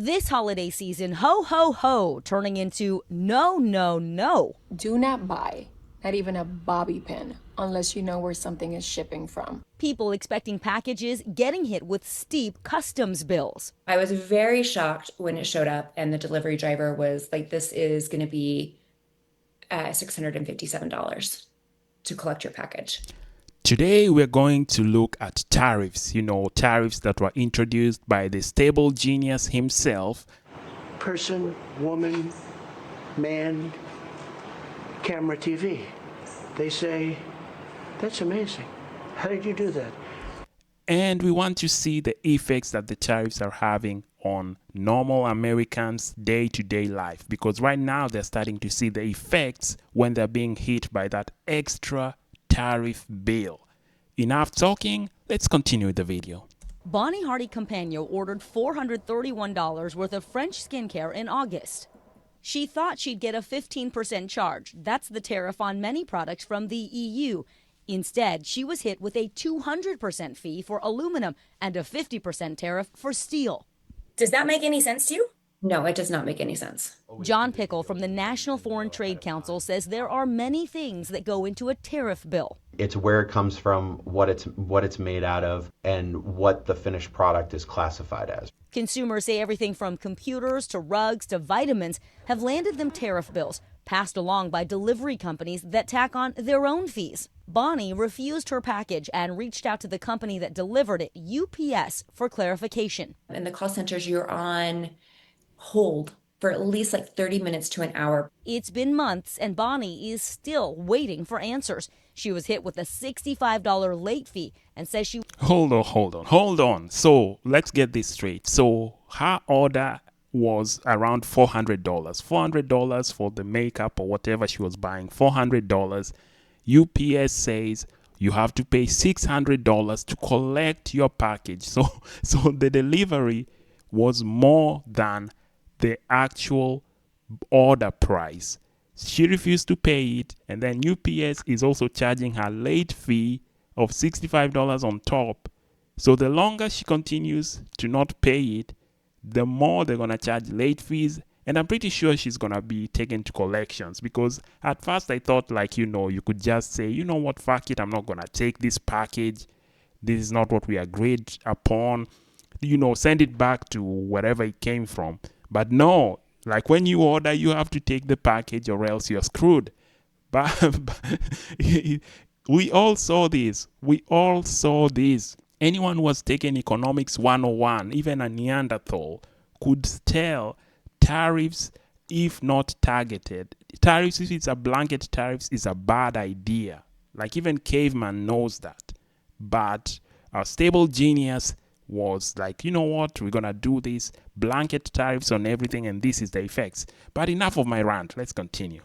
This holiday season, ho, ho, ho, turning into no, no, no. Do not buy, not even a bobby pin, unless you know where something is shipping from. People expecting packages getting hit with steep customs bills. I was very shocked when it showed up and the delivery driver was like, this is going to be $657 to collect your package. Today we're going to look at tariffs, tariffs that were introduced by the stable genius himself. Person, woman, man, camera, TV. They say, that's amazing. How did you do that? And we want to see the effects that the tariffs are having on normal Americans' day-to-day life, because right now they're starting to see the effects when they're being hit by that extra tariff bill. Enough talking, let's continue the video. Bonnie Hardy Campagno ordered $431 worth of French skincare in August. She thought she'd get a 15% charge. That's the tariff on many products from the EU. Instead, she was hit with a 200% fee for aluminum and a 50% tariff for steel. Does that make any sense to you? No, it does not make any sense. John Pickle from the National Foreign Trade Council says there are many things that go into a tariff bill. It's where it comes from, what it's made out of, and what the finished product is classified as. Consumers say everything from computers to rugs to vitamins have landed them tariff bills, passed along by delivery companies that tack on their own fees. Bonnie refused her package and reached out to the company that delivered it, UPS, for clarification. In the call centers, you're on hold for at least like 30 minutes to an hour. It's been months and Bonnie is still waiting for answers. She was hit with a $65 late fee and says she... Hold on. So let's get this straight. So her order was around $400. $400 for the makeup or whatever she was buying. $400. UPS says you have to pay $600 to collect your package. So the delivery was more than the actual order price. She refused to pay it, and then UPS is also charging her late fee of $65 on top. So the longer she continues to not pay it, the more they're going to charge late fees. And I'm pretty sure she's going to be taken to collections, because at first I thought, you could just say, you know what, fuck it, I'm not going to take this package. This is not what we agreed upon. Send it back to wherever it came from. But no, like when you order, you have to take the package or else you're screwed. But we all saw this. Anyone who has taken economics 101, even a Neanderthal, could tell tariffs, if not targeted. Tariffs, if it's a blanket tariffs, is a bad idea. Like even caveman knows that. But our stable genius was like, you know what, we're gonna do this blanket tariffs on everything, and this is the effects. But enough of my rant, let's continue.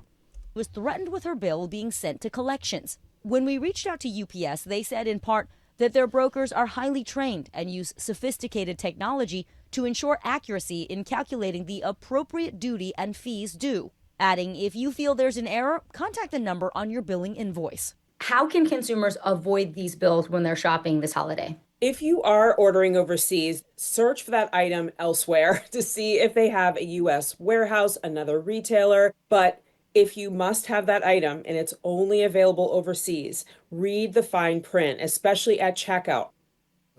Was threatened with her bill being sent to collections. When we reached out to UPS, they said in part that their brokers are highly trained and use sophisticated technology to ensure accuracy in calculating the appropriate duty and fees due. Adding, if you feel there's an error, contact the number on your billing invoice. How can consumers avoid these bills when they're shopping this holiday? If you are ordering overseas, search for that item elsewhere to see if they have a U.S. warehouse, another retailer. But if you must have that item and it's only available overseas, read the fine print, especially at checkout.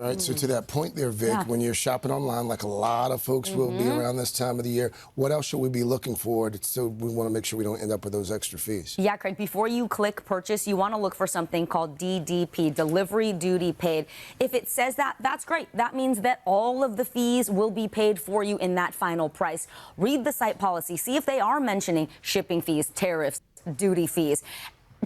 All right, so to that point there, Vic, when you're shopping online, like a lot of folks will be around this time of the year, what else should we be looking for? So we want to make sure we don't end up with those extra fees. Yeah, Craig, before you click purchase, you want to look for something called DDP, delivery duty paid. If it says that, that's great. That means that all of the fees will be paid for you in that final price. Read the site policy. See if they are mentioning shipping fees, tariffs, duty fees.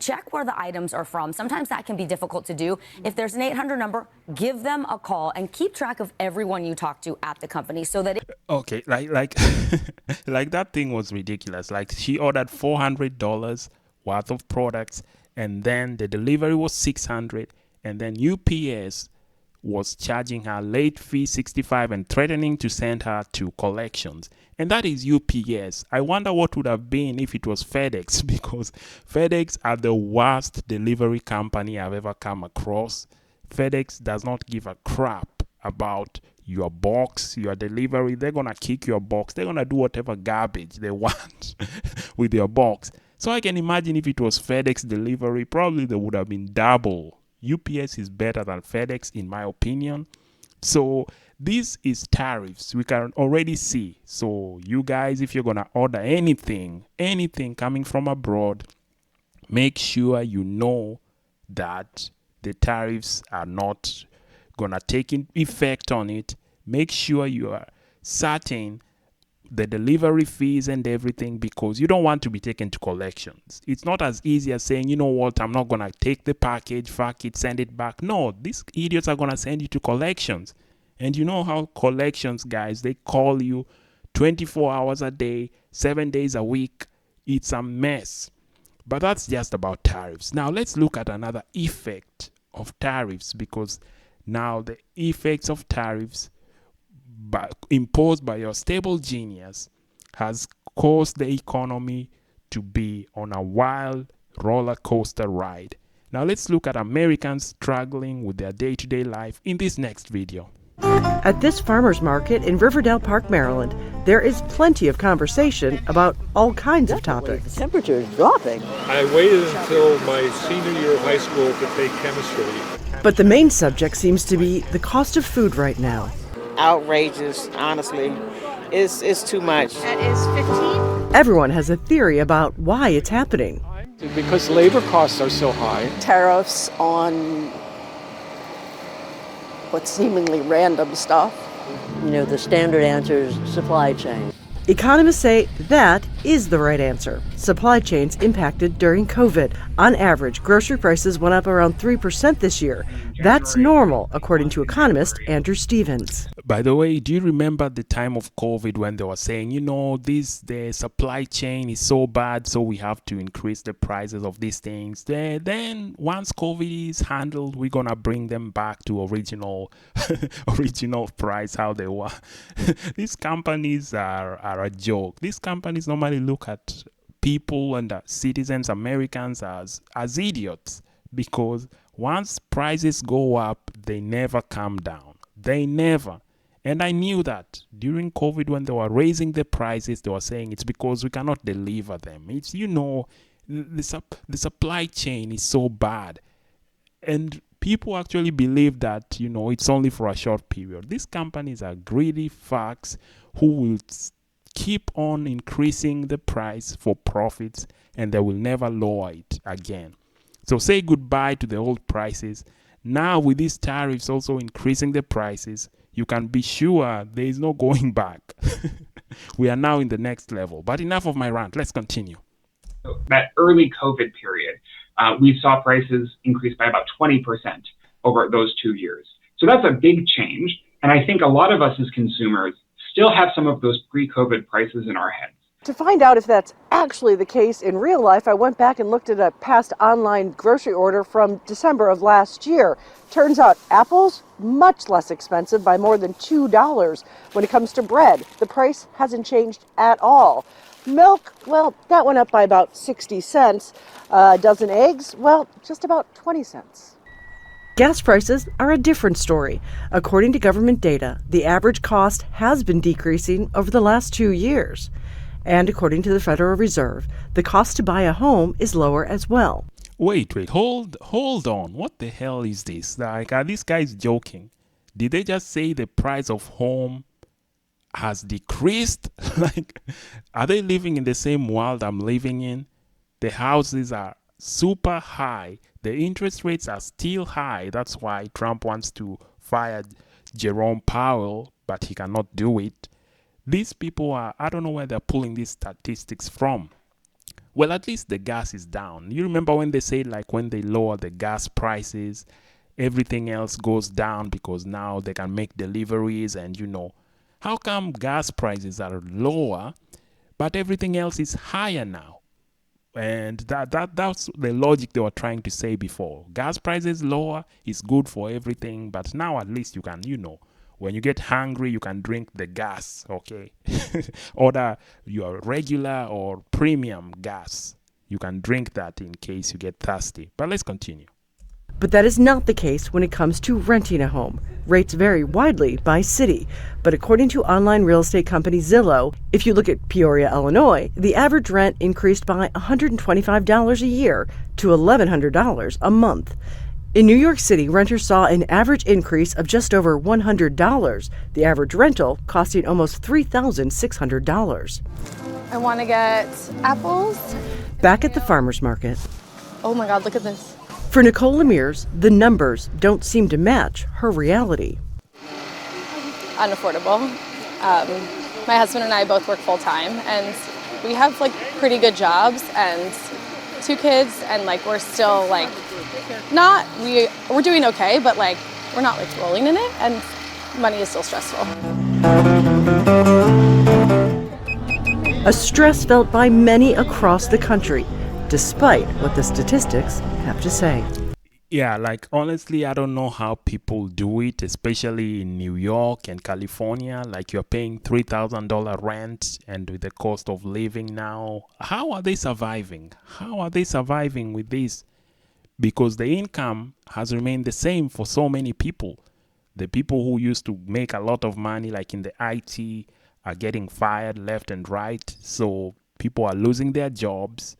Check where the items are from. Sometimes that can be difficult to do. If there's an 800 number, give them a call and keep track of everyone you talk to at the company so that Okay, like that thing was ridiculous. Like she ordered $400 worth of products, and then the delivery was $600, and then UPS was charging her late fee $65 and threatening to send her to collections. And that is UPS. I wonder what would have been if it was FedEx, because FedEx are the worst delivery company I've ever come across. FedEx does not give a crap about your box, your delivery. They're gonna kick your box. They're gonna do whatever garbage they want with your box. So I can imagine if it was FedEx delivery, probably there would have been double. UPS is better than FedEx in my opinion. So this is tariffs. We can already see. So you guys, if you're gonna order anything coming from abroad, make sure you know that the tariffs are not gonna take effect on it. Make sure you are certain the delivery fees and everything, because you don't want to be taken to collections. It's not as easy as saying, you know what, I'm not gonna take the package, fuck it, send it back. No, these idiots are gonna send you to collections. And you know how collections guys, they call you 24 hours a day, 7 days a week. It's a mess. But that's just about tariffs. Now let's look at another effect of tariffs, because now the effects of tariffs imposed by your stable genius has caused the economy to be on a wild roller coaster ride. Now let's look at Americans struggling with their day-to-day life in this next video. At this farmer's market in Riverdale Park, Maryland, there is plenty of conversation about all kinds of topics. The temperature is dropping. I waited until my senior year of high school to take chemistry. But the main subject seems to be the cost of food right now. Outrageous, honestly. It's too much. That is 15. Everyone has a theory about why it's happening. Because labor costs are so high. Tariffs on what seemingly random stuff. You know, the standard answer is supply chain. Economists say that is the right answer. Supply chains impacted during COVID. On average, grocery prices went up around 3% this year. That's normal, according to economist Andrew Stevens. By the way, do you remember the time of COVID when they were saying, you know, the supply chain is so bad, so we have to increase the prices of these things. Then once COVID is handled, we're gonna bring them back to original price, how they were. These companies are a joke. These companies normally look at people and citizens, Americans, as idiots, because once prices go up, they never come down. They never. And I knew that during COVID, when they were raising the prices, they were saying it's because we cannot deliver them. It's, you know, the supply chain is so bad. And people actually believe that, you know, it's only for a short period. These companies are greedy fucks who will keep on increasing the price for profits, and they will never lower it again. So say goodbye to the old prices. Now with these tariffs also increasing the prices, you can be sure there is no going back. We are now in the next level. But enough of my rant. Let's continue. That early COVID period, we saw prices increase by about 20% over those 2 years. So that's a big change. And I think a lot of us as consumers still have some of those pre-COVID prices in our heads. To find out if that's actually the case in real life, I went back and looked at a past online grocery order from December of last year. Turns out apples, much less expensive by more than $2. When it comes to bread, the price hasn't changed at all. Milk, well, that went up by about 60 cents. A dozen eggs, well, just about 20 cents. Gas prices are a different story. According to government data, the average cost has been decreasing over the last 2 years. And according to the Federal Reserve, the cost to buy a home is lower as well. Wait, hold on. What the hell is this? Like, are these guys joking? Did they just say the price of home has decreased? Like, are they living in the same world I'm living in? The houses are super high. The interest rates are still high. That's why Trump wants to fire Jerome Powell, but he cannot do it. These people are, I don't know where they're pulling these statistics from. Well, at least the gas is down. You remember when they say, like, when they lower the gas prices, everything else goes down because now they can make deliveries. And, you know, how come gas prices are lower, but everything else is higher now? And that's the logic they were trying to say before. Gas prices lower is good for everything, but now at least you can, you know, when you get hungry, you can drink the gas, okay? Order your regular or premium gas. You can drink that in case you get thirsty. But let's continue. But that is not the case when it comes to renting a home. Rates vary widely by city, but according to online real estate company Zillow, if you look at Peoria, Illinois, the average rent increased by $125 a year to $1,100 a month. In New York City, renters saw an average increase of just over $100, the average rental costing almost $3,600. I want to get apples. Back at the farmer's market. Oh my God, look at this. For Nicole Lemire's, the numbers don't seem to match her reality. Unaffordable. My husband and I both work full time, and we have like pretty good jobs and 2 kids, and like we're still like we're doing okay, but like we're not like rolling in it, and money is still stressful. A stress felt by many across the country, despite what the statistics have to say. Yeah, like honestly, I don't know how people do it, especially in New York and California. Like you're paying $3,000 rent, and with the cost of living now, how are they surviving? How are they surviving with this? Because the income has remained the same for so many people. The people who used to make a lot of money, like in the IT, are getting fired left and right. So people are losing their jobs.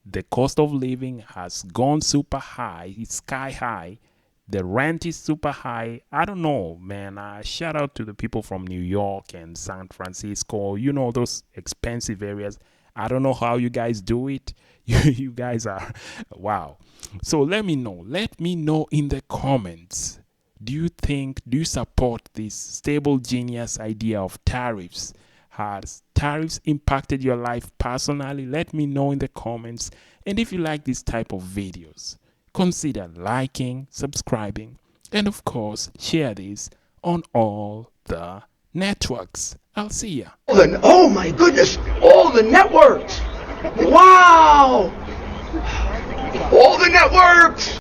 The cost of living has gone super high. It's sky high. The rent is super high. I don't know, man. Shout out to the people from New York and San Francisco. You know, those expensive areas. I don't know how you guys do it. You guys are, wow. So let me know. Let me know in the comments. Do you support this stable genius idea of tariffs? Has tariffs impacted your life personally? Let me know in the comments. And if you like this type of videos, consider liking, subscribing, and of course, share this on all the networks. I'll see ya. Oh my goodness, all the networks! Wow! All the networks!